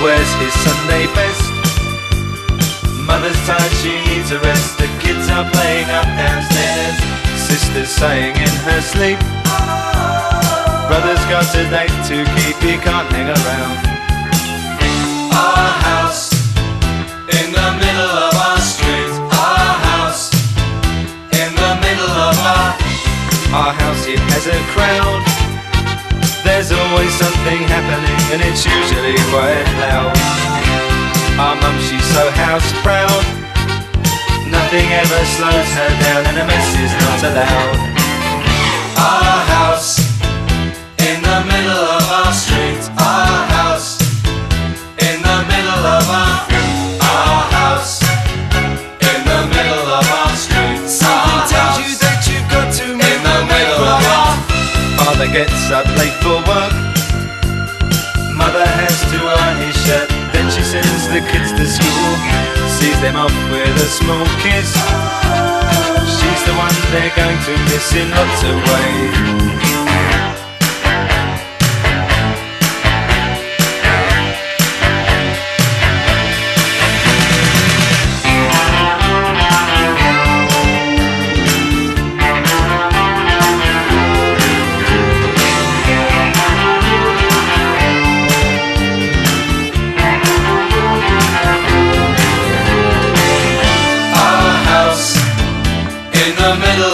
wears his Sunday best. Mother's tired, she needs a rest. The kids are playing up downstairs. Sister's saying in her sleep, brother's got a date to keep, he can't hang around. Our house in the middle of our street. Our house in the middle of our house, it has a crowd. There's always something happening and it's usually quite loud. Our mum, she's so house proud. Nothing ever slows her down and a mess is not allowed. Our house in the middle of our street. Our house in the middle of our house in the middle of our street. Something tells you that you've got to move in the middle of our. Father gets up late for work. Mother has to iron his shirt. Then she sends the kids to school, sees them off with a small kiss. She's the one they're going to miss in lots of ways. In the middle